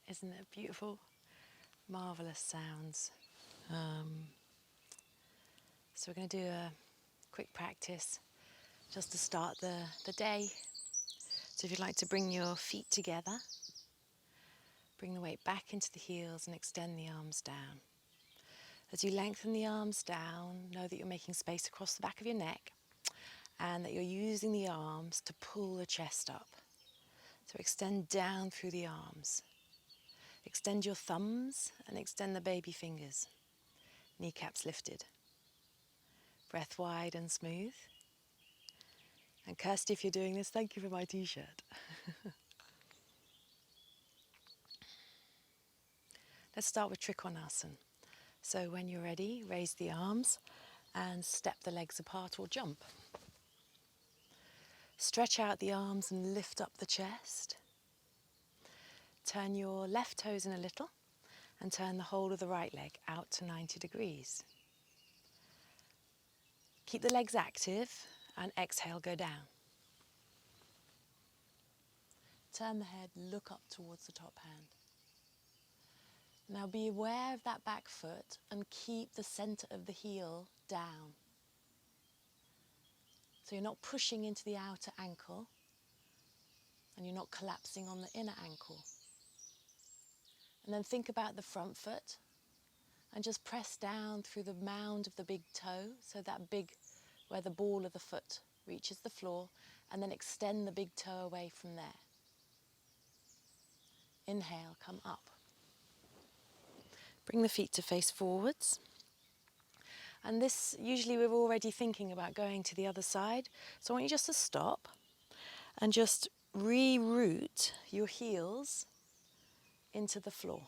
Isn't it beautiful? Marvellous sounds. So we're going to do a quick practice just to start the day. So if you'd like to bring your feet together, bring the weight back into the heels and extend the arms down. As you lengthen the arms down, know that you're making space across the back of your neck and that you're using the arms to pull the chest up. So extend down through the arms. Extend your thumbs and extend the baby fingers. Kneecaps lifted. Breath wide and smooth. And Kirsty, if you're doing this, thank you for my t-shirt. Let's start with Trikonasana. So when you're ready, raise the arms and step the legs apart or jump. Stretch out the arms and lift up the chest. Turn your left toes in a little and turn the whole of the right leg out to 90 degrees. Keep the legs active and exhale, go down. Turn the head, look up towards the top hand. Now be aware of that back foot and keep the center of the heel down. So you're not pushing into the outer ankle and you're not collapsing on the inner ankle. And then think about the front foot and just press down through the mound of the big toe, so that big, where the ball of the foot reaches the floor, and then extend the big toe away from there. Inhale, come up. Bring the feet to face forwards. And this, usually we're already thinking about going to the other side. So I want you just to stop and just reroute your heels into the floor.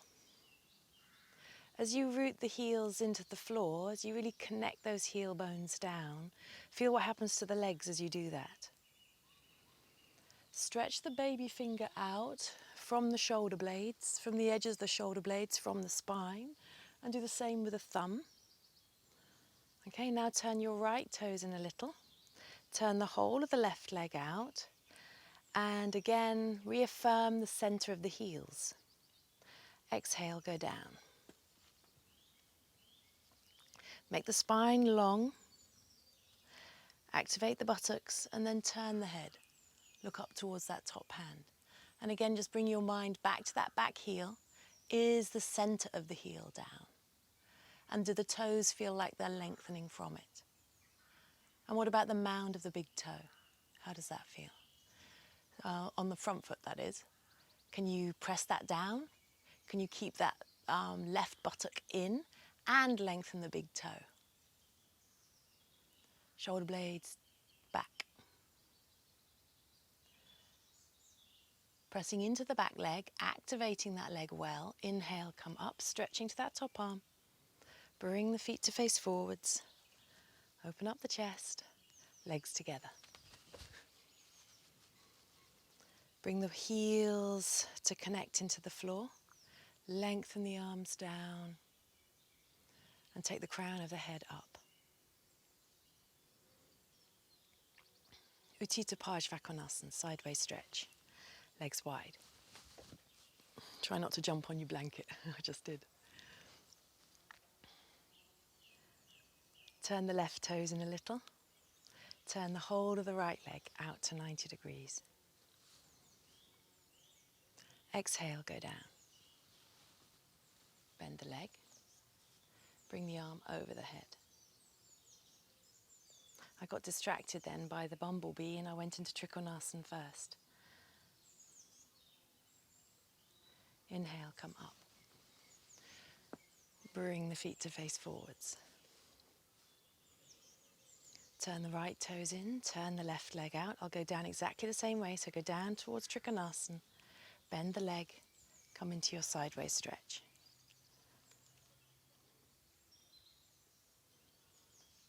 As you root the heels into the floor, as you really connect those heel bones down, feel what happens to the legs as you do that. Stretch the baby finger out from the shoulder blades, from the edges of the shoulder blades, from the spine, and do the same with the thumb. Okay, now turn your right toes in a little. Turn the whole of the left leg out, and again, reaffirm the center of the heels. Exhale, go down. Make the spine long, activate the buttocks, and then turn the head. Look up towards that top hand. And again, just bring your mind back to that back heel. Is the center of the heel down? And do the toes feel like they're lengthening from it? And what about the mound of the big toe? How does that feel? On the front foot, that is. Can you press that down? Can you keep that left buttock in and lengthen the big toe? Shoulder blades back. Pressing into the back leg, activating that leg well. Inhale, come up, stretching to that top arm. Bring the feet to face forwards. Open up the chest, legs together. Bring the heels to connect into the floor. Lengthen the arms down and take the crown of the head up. Utkatasana, Vrksasana, sideways stretch. Legs wide. Try not to jump on your blanket. I just did. Turn the left toes in a little. Turn the whole of the right leg out to 90 degrees. Exhale, go down. Bend the leg. Bring the arm over the head. I got distracted then by the bumblebee and I went into Trikonasana first. Inhale, come up. Bring the feet to face forwards. Turn the right toes in, turn the left leg out. I'll go down exactly the same way, so go down towards Trikonasana. Bend the leg, come into your sideways stretch.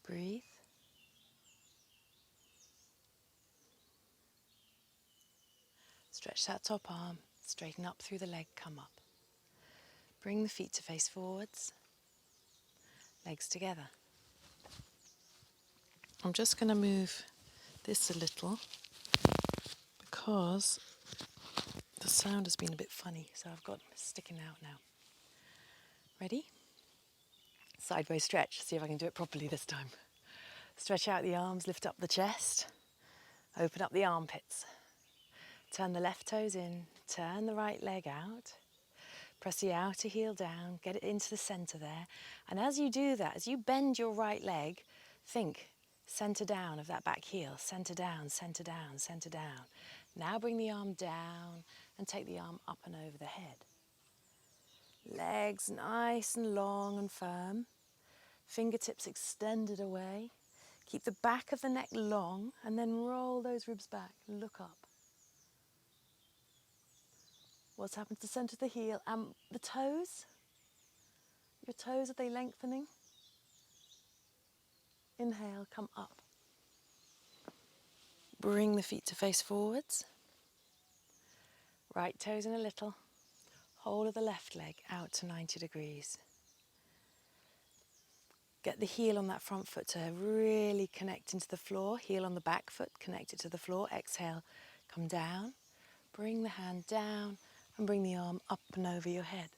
Breathe. Stretch that top arm, straighten up through the leg, come up. Bring the feet to face forwards, legs together. I'm just going to move this a little because The sound has been a bit funny, so I've got it sticking out now. Ready? Sideways stretch. See if I can do it properly this time. Stretch out the arms, lift up the chest, open up the armpits. Turn the left toes in, turn the right leg out. Press the outer heel down, get it into the center there. And as you do that, as you bend your right leg, think center down of that back heel. Center down, center down, center down. Now bring the arm down and take the arm up and over the head. Legs nice and long and firm. Fingertips extended away. Keep the back of the neck long and then roll those ribs back. Look up. What's happened to the center of the heel? The toes? Your toes, are they lengthening? Inhale, come up. Bring the feet to face forwards. Right toes in a little. Whole of the left leg out to 90 degrees. Get the heel on that front foot to really connect into the floor. Heel on the back foot, connect it to the floor. Exhale, come down. Bring the hand down and bring the arm up and over your head.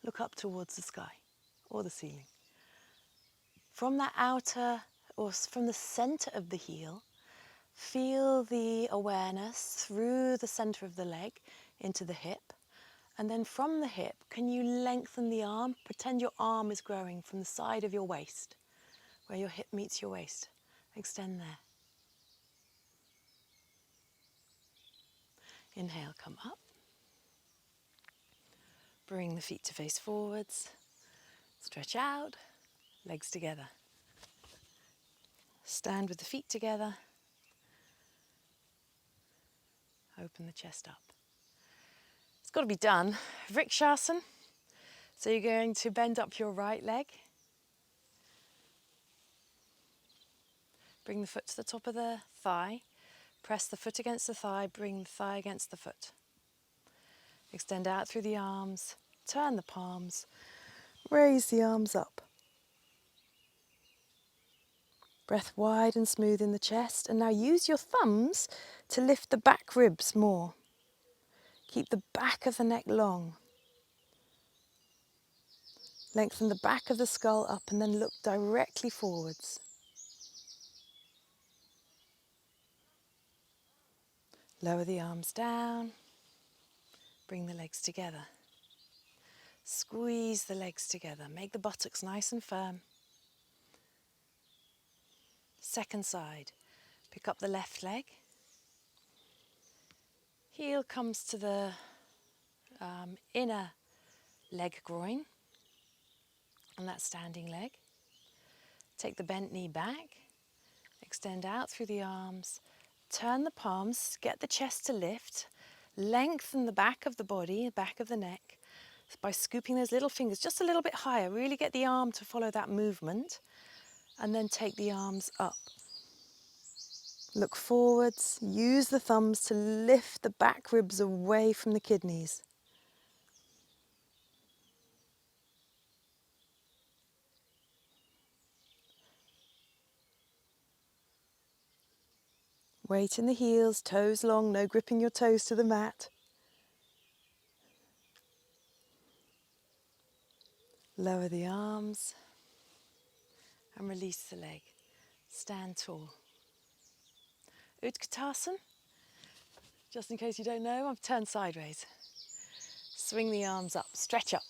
Look up towards the sky or the ceiling. From that outer, or from the center of the heel, feel the awareness through the center of the leg into the hip. And then from the hip, can you lengthen the arm? Pretend your arm is growing from the side of your waist, where your hip meets your waist. Extend there. Inhale, come up. Bring the feet to face forwards. Stretch out, legs together. Stand with the feet together. Open the chest up. It's got to be done. Vrksasana. So you're going to bend up your right leg. Bring the foot to the top of the thigh. Press the foot against the thigh. Bring the thigh against the foot. Extend out through the arms. Turn the palms. Raise the arms up. Breath wide and smooth in the chest. And now use your thumbs to lift the back ribs more. Keep the back of the neck long. Lengthen the back of the skull up and then look directly forwards. Lower the arms down. Bring the legs together. Squeeze the legs together. Make the buttocks nice and firm. Second side. Pick up the left leg. Heel comes to the inner leg groin. And that standing leg. Take the bent knee back. Extend out through the arms. Turn the palms. Get the chest to lift. Lengthen the back of the body, the back of the neck, by scooping those little fingers just a little bit higher. Really get the arm to follow that movement. And then take the arms up. Look forwards. Use the thumbs to lift the back ribs away from the kidneys. Weight in the heels, toes long, no gripping your toes to the mat. Lower the arms and release the leg. Stand tall. Utkatasan, just in case you don't know, I've turned sideways. Swing the arms up, stretch up.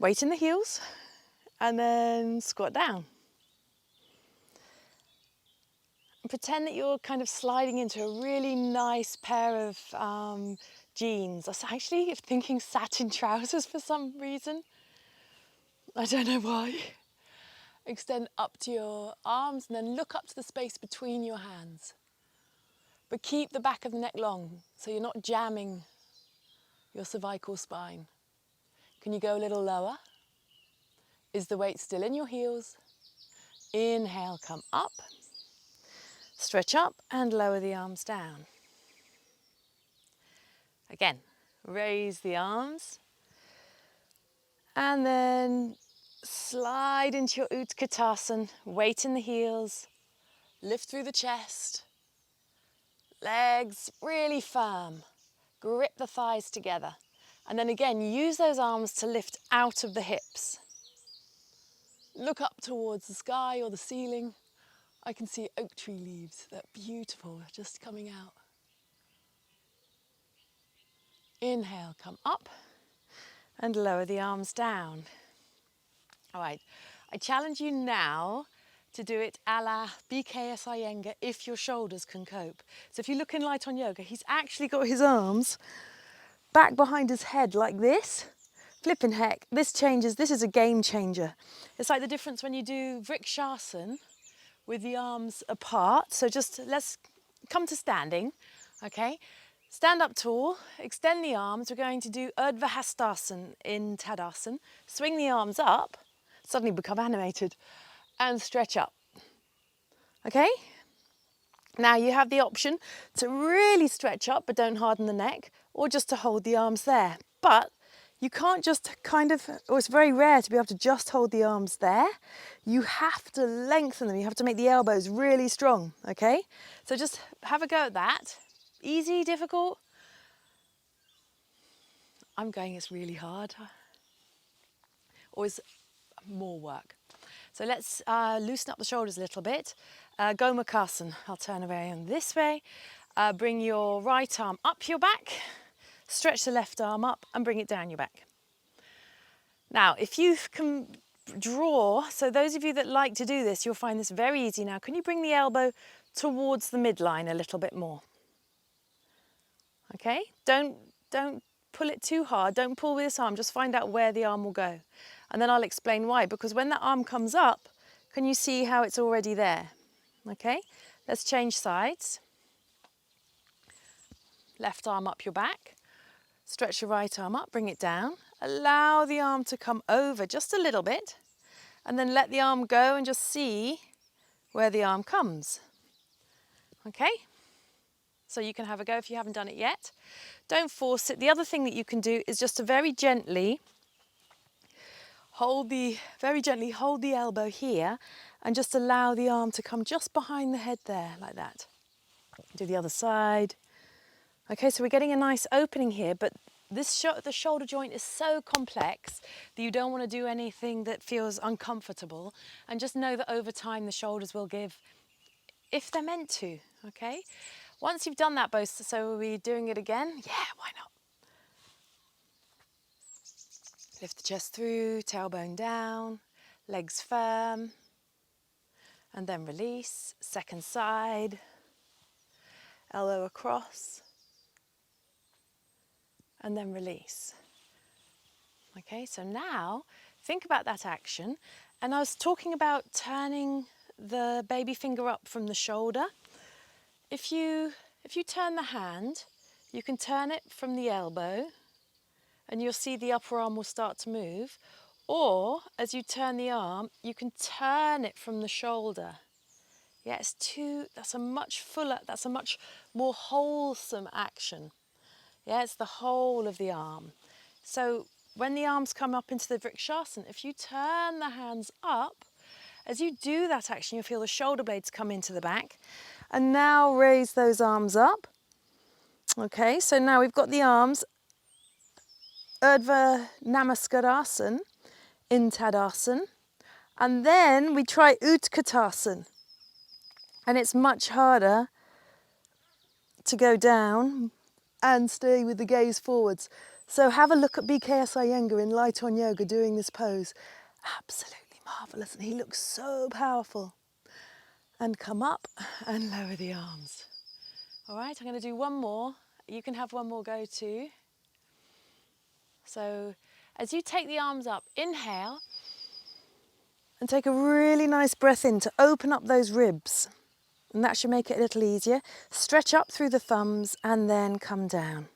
Weight in the heels and then squat down. And pretend that you're kind of sliding into a really nice pair of jeans. I was actually thinking satin trousers for some reason. I don't know why. Extend up to your arms and then look up to the space between your hands. But keep the back of the neck long so you're not jamming your cervical spine. Can you go a little lower? Is the weight still in your heels? Inhale, come up. Stretch up and lower the arms down. Again, raise the arms. And then slide into your Utkatasan. Weight in the heels. Lift through the chest. Legs really firm. Grip the thighs together. And then again, use those arms to lift out of the hips. Look up towards the sky or the ceiling. I can see oak tree leaves. They're beautiful, just coming out. Inhale, come up and lower the arms down. All right, I challenge you now to do it a la Vrksasana Iyengar if your shoulders can cope. So if you look in Light on Yoga, he's actually got his arms back behind his head like this. Flipping heck, this is a game changer. It's like the difference when you do Vrksasana with the arms apart. So just let's come to standing, okay? Stand up tall, extend the arms. We're going to do Vrksasana in Uttanasan. Swing the arms up, suddenly become animated, and stretch up, okay? Now you have the option to really stretch up but don't harden the neck, or just to hold the arms there. But you can't just or it's very rare to be able to just hold the arms there. You have to lengthen them. You have to make the elbows really strong, okay? So just have a go at that. Easy, difficult? I'm going, it's really hard. Or is more work? So let's loosen up the shoulders a little bit. Gomukhasana. I'll turn around this way. Bring your right arm up your back. Stretch the left arm up and bring it down your back. Now, if you can draw, so those of you that like to do this, you'll find this very easy now. Can you bring the elbow towards the midline a little bit more? Okay, don't pull it too hard. Don't pull with this arm, just find out where the arm will go. And then I'll explain why, because when that arm comes up, can you see how it's already there? Okay, let's change sides. Left arm up your back. Stretch your right arm up, bring it down. Allow the arm to come over just a little bit, and then let the arm go and just see where the arm comes. Okay? So you can have a go if you haven't done it yet. Don't force it. The other thing that you can do is just to very gently hold the elbow here and just allow the arm to come just behind the head there, like that. Do the other side. Okay, so we're getting a nice opening here, but the shoulder joint is so complex that you don't want to do anything that feels uncomfortable, and just know that over time the shoulders will give if they're meant to, okay? Once you've done that both, so are we doing it again? Yeah, why not? Lift the chest through, tailbone down, legs firm, and then release. Second side, elbow across, and then release. Okay, so now think about that action. And I was talking about turning the baby finger up from the shoulder. If you turn the hand, you can turn it from the elbow and you'll see the upper arm will start to move. Or as you turn the arm, you can turn it from the shoulder. Yeah, that's a much more wholesome action. Yeah, it's the whole of the arm. So when the arms come up into the Vrksasana, if you turn the hands up, as you do that action, you'll feel the shoulder blades come into the back. And now raise those arms up. Okay, so now we've got the arms, Urdhva Namaskarasan in Tadasan. And then we try Utkatasan. And it's much harder to go down and stay with the gaze forwards. So have a look at Vrksasana Iyengar in Light on Yoga doing this pose. Absolutely marvellous, and he looks so powerful. And come up and lower the arms. All right, I'm going to do one more. You can have one more go too. So as you take the arms up, inhale and take a really nice breath in to open up those ribs. And that should make it a little easier. Stretch up through the thumbs and then come down.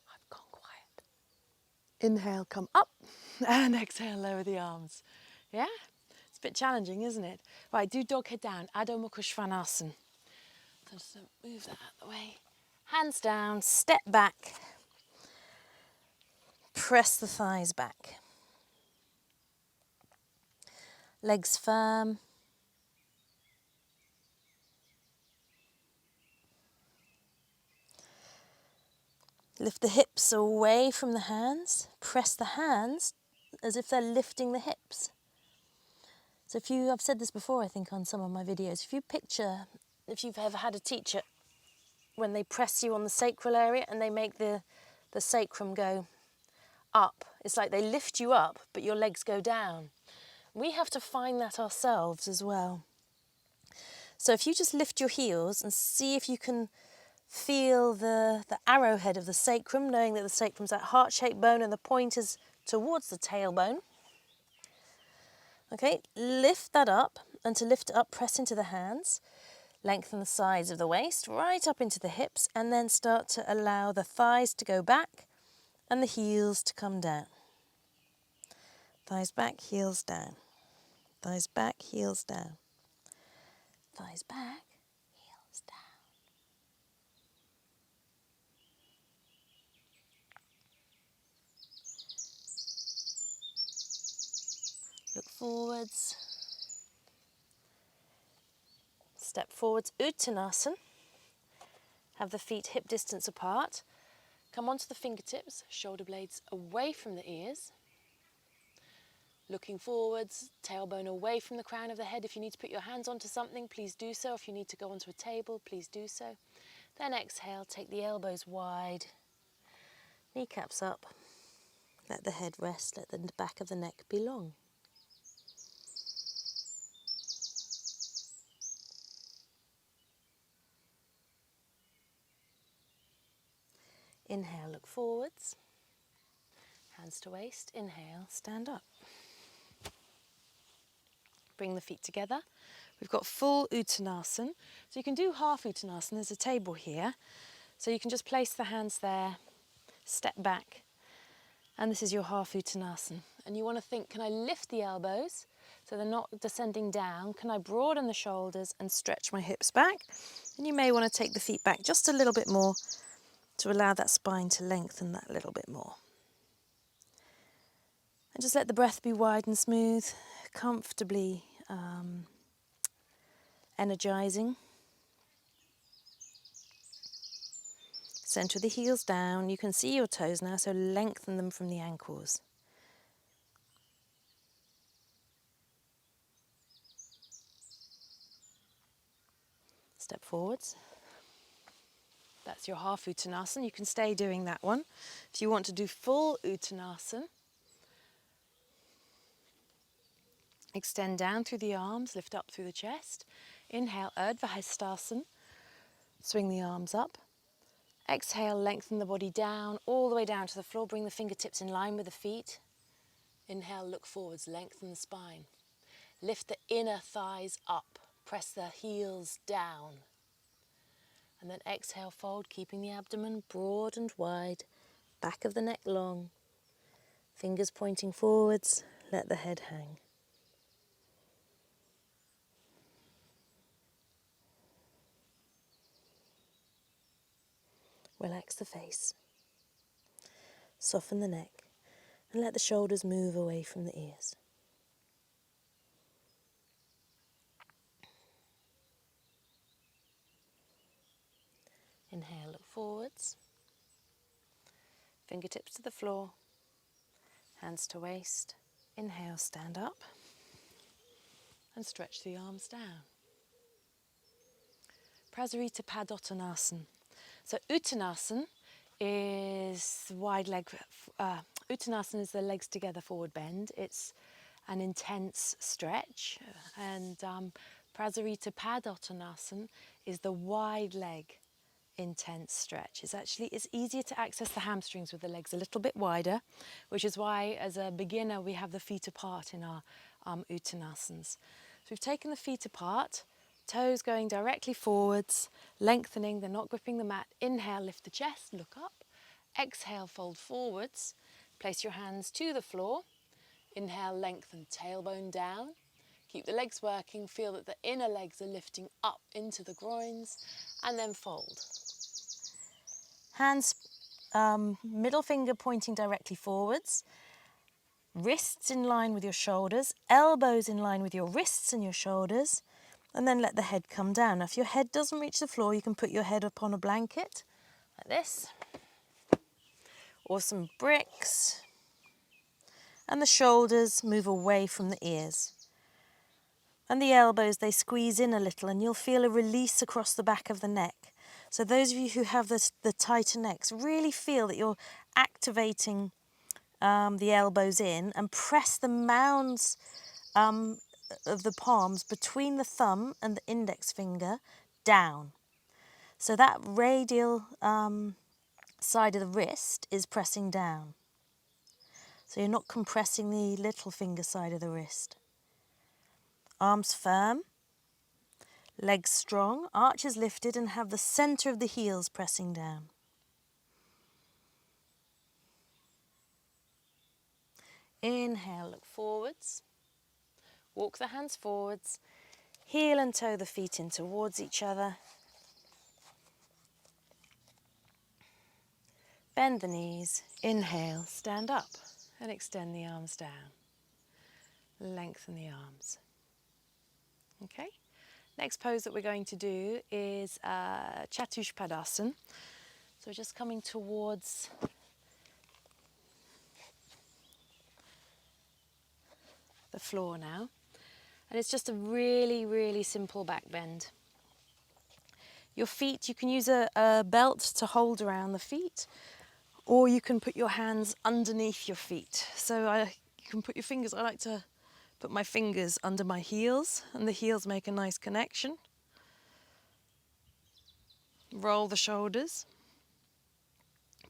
I've gone quiet. Inhale, come up, and exhale, lower the arms. Yeah? It's a bit challenging, isn't it? Right, do dog head down, Adho Mukha Svanasana. So just move that out of the way. Hands down, step back. Press the thighs back. Legs firm. Lift the hips away from the hands. Press the hands as if they're lifting the hips. So I've said this before, I think, on some of my videos. If you've ever had a teacher, when they press you on the sacral area and they make the sacrum go up, it's like they lift you up, but your legs go down. We have to find that ourselves as well. So if you just lift your heels and see if you can feel the arrowhead of the sacrum, knowing that the sacrum's that heart-shaped bone and the point is towards the tailbone. Okay, lift that up, and to lift it up, press into the hands, lengthen the sides of the waist, right up into the hips, and then start to allow the thighs to go back and the heels to come down. Thighs back, heels down. Thighs back, heels down. Thighs back, heels down. Look forwards. Step forwards, Uttanasan. Have the feet hip distance apart. Come onto the fingertips, shoulder blades away from the ears. Looking forwards, tailbone away from the crown of the head. If you need to put your hands onto something, please do so. If you need to go onto a table, please do so. Then exhale, take the elbows wide, kneecaps up. Let the head rest, let the back of the neck be long. Inhale, look forwards. Hands to waist. Inhale, stand up. Bring the feet together. We've got full Uttanasan. So you can do half Uttanasan. There's a table here. So you can just place the hands there, step back, and this is your half Uttanasan. And you want to think, can I lift the elbows so they're not descending down? Can I broaden the shoulders and stretch my hips back? And you may want to take the feet back just a little bit more to allow that spine to lengthen that little bit more. And just let the breath be wide and smooth, comfortably energizing. Center the heels down. You can see your toes now, so lengthen them from the ankles. Step forwards. That's your half Uttanasan. You can stay doing that one. If you want to do full Uttanasan, extend down through the arms, lift up through the chest. Inhale, Vrksasana. Swing the arms up. Exhale, lengthen the body down, all the way down to the floor. Bring the fingertips in line with the feet. Inhale, look forwards, lengthen the spine. Lift the inner thighs up. Press the heels down. And then exhale, fold, keeping the abdomen broad and wide. Back of the neck long. Fingers pointing forwards. Let the head hang. Relax the face. Soften the neck. And let the shoulders move away from the ears. Inhale, look forwards. Fingertips to the floor. Hands to waist. Inhale, stand up. And stretch the arms down. Prasarita Padaltanasan. So Uttanasan is wide leg. Uttanasan is the legs together forward bend. It's an intense stretch, and Prasarita Padaltanasan is the wide leg intense stretch. It's easier to access the hamstrings with the legs a little bit wider, which is why as a beginner we have the feet apart in our Uttanasans. So we've taken the feet apart, toes going directly forwards, lengthening, they're not gripping the mat. Inhale, lift the chest, look up. Exhale, fold forwards. Place your hands to the floor. Inhale, lengthen, tailbone down. Keep the legs working. Feel that the inner legs are lifting up into the groins. And then fold. Hands, middle finger pointing directly forwards. Wrists in line with your shoulders, elbows in line with your wrists and your shoulders, and then let the head come down. Now, if your head doesn't reach the floor, you can put your head up on a blanket, like this, or some bricks, and the shoulders move away from the ears. And the elbows, they squeeze in a little, and you'll feel a release across the back of the neck. So those of you who have the tighter necks, really feel that you're activating the elbows in, and press the mounds of the palms between the thumb and the index finger down. So that radial side of the wrist is pressing down. So you're not compressing the little finger side of the wrist. Arms firm, legs strong, arches lifted, and have the center of the heels pressing down. Inhale, look forwards. Walk the hands forwards. Heel and toe the feet in towards each other. Bend the knees. Inhale, stand up and extend the arms down. Lengthen the arms. Okay. Next pose that we're going to do is Chatuch Padasan. So we're just coming towards the floor now. And it's just a really, really simple back bend. Your feet, you can use a belt to hold around the feet, or you can put your hands underneath your feet. So you can put your fingers, I like to put my fingers under my heels, and the heels make a nice connection. Roll the shoulders.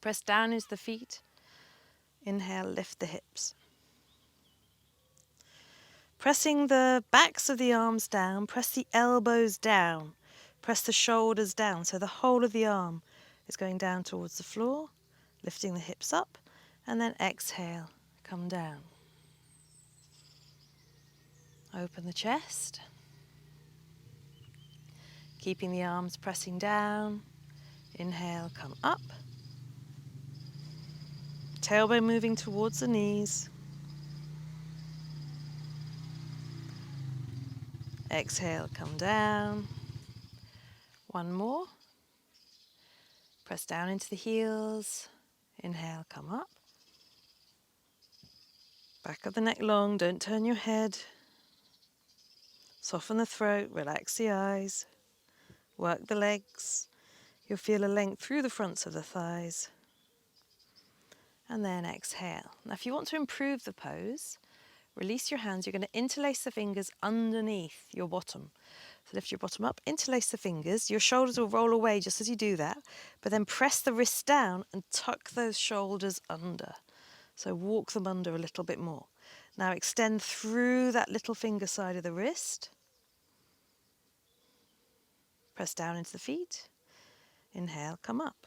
Press down into the feet. Inhale, lift the hips. Pressing the backs of the arms down, press the elbows down, press the shoulders down, so the whole of the arm is going down towards the floor, lifting the hips up, and then exhale, come down. Open the chest, keeping the arms pressing down. Inhale, come up. Tailbone moving towards the knees. Exhale, come down. One more. Press down into the heels. Inhale, come up. Back of the neck long, don't turn your head. Soften the throat, relax the eyes. Work the legs. You'll feel a length through the fronts of the thighs. And then exhale. Now if you want to improve the pose, release your hands. You're going to interlace the fingers underneath your bottom. So lift your bottom up, interlace the fingers. Your shoulders will roll away just as you do that, but then press the wrists down and tuck those shoulders under. So walk them under a little bit more. Now extend through that little finger side of the wrist. Press down into the feet. Inhale, come up.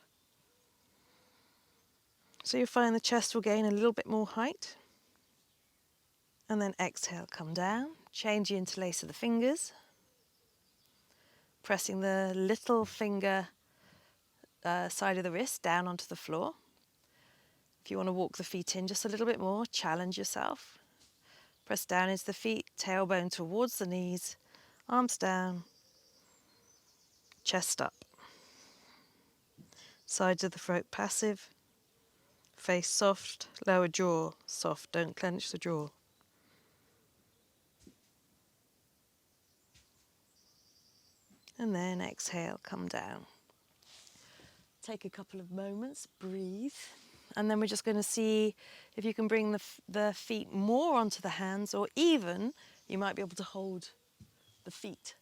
So you'll find the chest will gain a little bit more height. And then exhale, come down. Change the interlace of the fingers. Pressing the little finger side of the wrist down onto the floor. If you want to walk the feet in just a little bit more, challenge yourself. Press down into the feet, tailbone towards the knees, arms down, chest up. Sides of the throat passive, face soft, lower jaw soft, don't clench the jaw. And then exhale, come down. Take a couple of moments, breathe. And then we're just going to see if you can bring the feet more onto the hands, or even you might be able to hold the feet.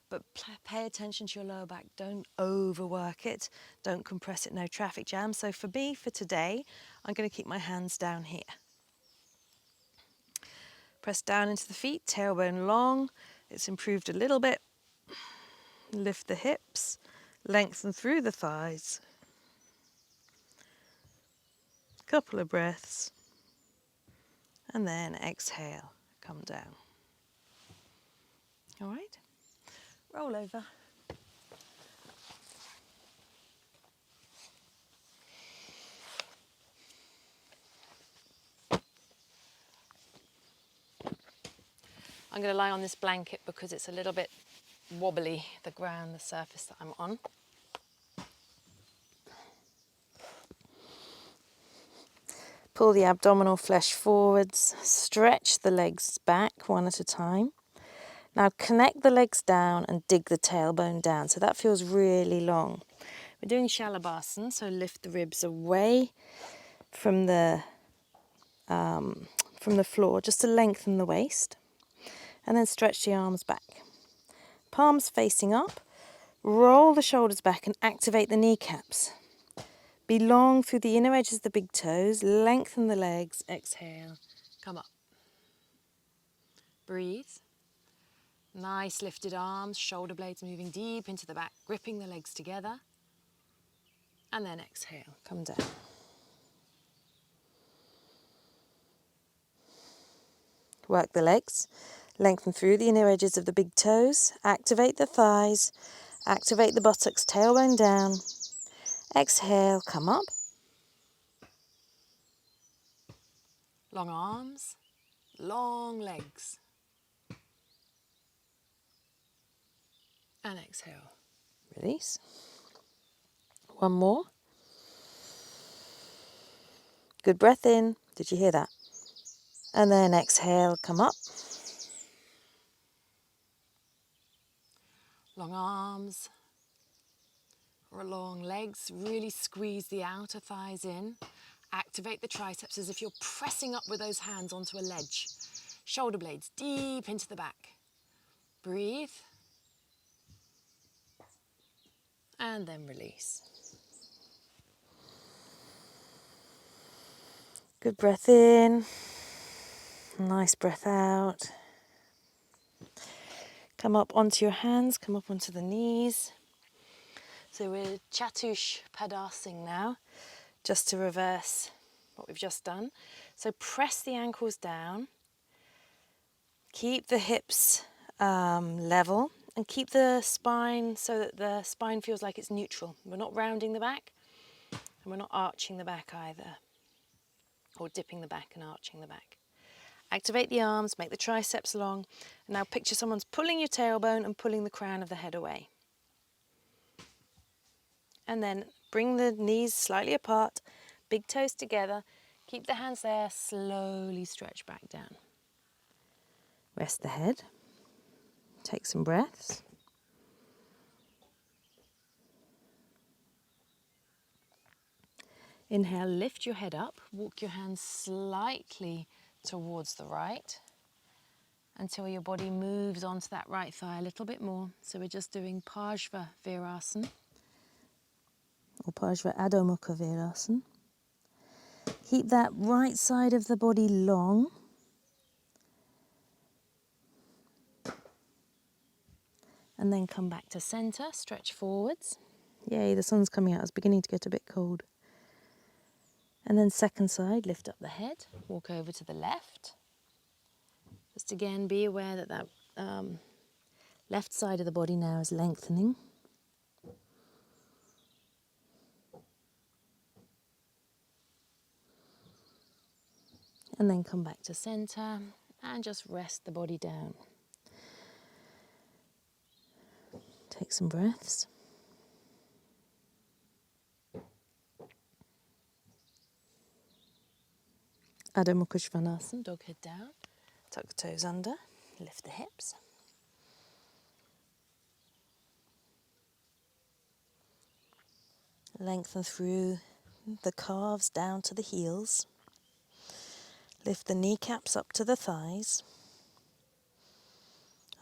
But pay attention to your lower back. Don't overwork it. Don't compress it. No traffic jam. So for me, for today, I'm going to keep my hands down here. Press down into the feet, tailbone long. It's improved a little bit. Lift the hips, lengthen through the thighs. Couple of breaths. And then exhale, come down. All right? Roll over. I'm going to lie on this blanket because it's a little bit wobbly, the ground, the surface that I'm on. Pull the abdominal flesh forwards, stretch the legs back one at a time. Now connect the legs down and dig the tailbone down. So that feels really long. We're doing Shalabhasana, so lift the ribs away from the floor just to lengthen the waist. And then stretch the arms back. Palms facing up. Roll the shoulders back and activate the kneecaps. Be long through the inner edges of the big toes. Lengthen the legs. Exhale. Come up. Breathe. Nice lifted arms, shoulder blades moving deep into the back, gripping the legs together. And then exhale. Come down. Work the legs. Lengthen through the inner edges of the big toes. Activate the thighs. Activate the buttocks, tailbone down. Exhale, come up. Long arms, long legs. And exhale. Release. One more. Good breath in. Did you hear that? And then exhale, come up. Long arms, or long legs. Really squeeze the outer thighs in. Activate the triceps as if you're pressing up with those hands onto a ledge. Shoulder blades deep into the back. Breathe. And then release. Good breath in. Nice breath out. Come up onto your hands, come up onto the knees. So we're Chatuch Padasan now, just to reverse what we've just done. So press the ankles down. Keep the hips level and keep the spine so that the spine feels like it's neutral. We're not rounding the back and we're not arching the back either, or dipping the back and arching the back. Activate the arms, make the triceps long. And now picture someone's pulling your tailbone and pulling the crown of the head away. And then bring the knees slightly apart, big toes together. Keep the hands there, slowly stretch back down. Rest the head. Take some breaths. Inhale, lift your head up. Walk your hands slightly towards the right until your body moves onto that right thigh a little bit more. So we're just doing Parshva Vrksasana or Parshva Adho Mukha Vrksasana. Keep that right side of the body long. And then come back to center, stretch forwards. Yay, the sun's coming out, it's beginning to get a bit cold. And then second side, lift up the head, walk over to the left. Just again, be aware that that left side of the body now is lengthening. And then come back to center and just rest the body down. Take some breaths. Adho Mukha Svanasana, dog head down. Tuck the toes under, lift the hips. Lengthen through the calves down to the heels. Lift the kneecaps up to the thighs.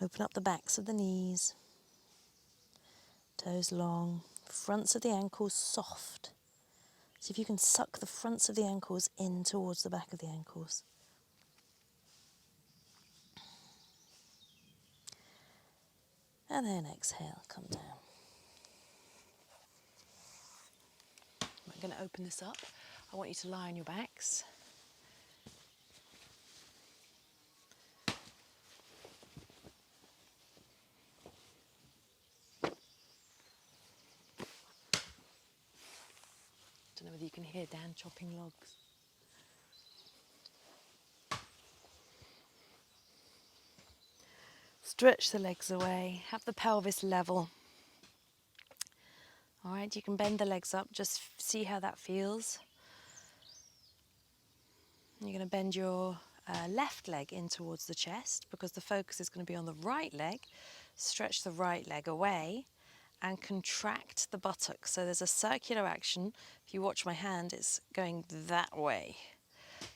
Open up the backs of the knees. Toes long. Fronts of the ankles soft. See if you can suck the fronts of the ankles in towards the back of the ankles. And then exhale, come down. I'm going to open this up. I want you to lie on your backs. Don't know whether you can hear Dan chopping logs. Stretch the legs away, have the pelvis level. All right, you can bend the legs up, just see how that feels. You're going to bend your left leg in towards the chest because the focus is going to be on the right leg. Stretch the right leg away and contract the buttocks. So there's a circular action. If you watch my hand, it's going that way.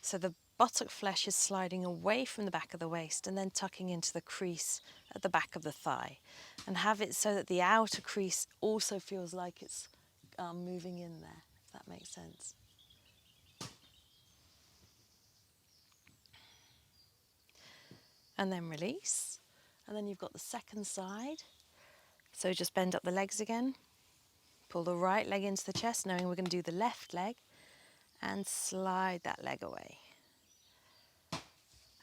So the buttock flesh is sliding away from the back of the waist and then tucking into the crease at the back of the thigh. And have it so that the outer crease also feels like it's moving in there, if that makes sense. And then release. And then you've got the second side. So just bend up the legs again. Pull the right leg into the chest, knowing we're going to do the left leg. And slide that leg away.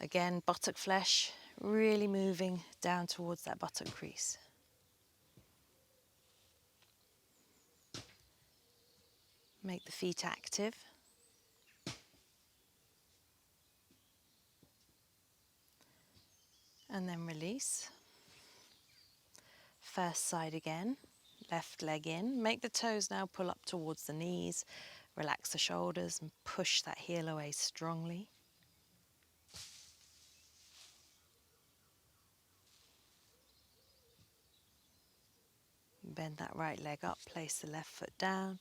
Again, buttock flesh really moving down towards that buttock crease. Make the feet active. And then release. First side again, left leg in. Make the toes now pull up towards the knees. Relax the shoulders and push that heel away strongly. Bend that right leg up, place the left foot down.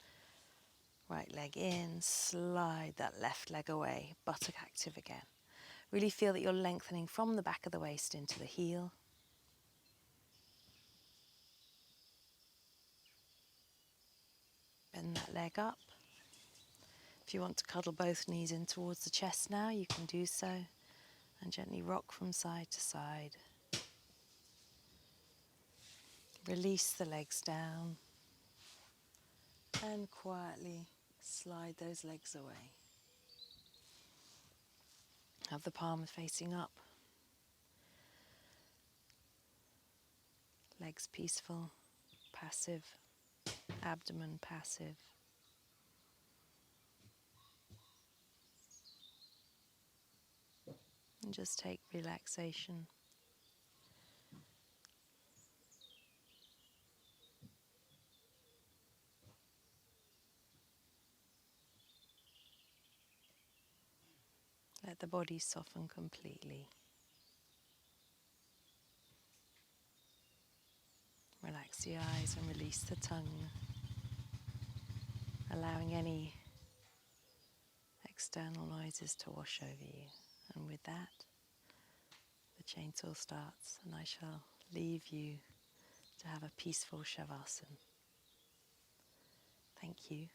Right leg in, slide that left leg away, buttock active again. Really feel that you're lengthening from the back of the waist into the heel. Bend that leg up. If you want to cuddle both knees in towards the chest now, you can do so. And gently rock from side to side. Release the legs down. And quietly slide those legs away. Have the palms facing up. Legs peaceful, passive, abdomen passive. And just take relaxation. Let the body soften completely. Relax the eyes and release the tongue, allowing any external noises to wash over you. And with that, the chainsaw starts, and I shall leave you to have a peaceful Shavasana. Thank you.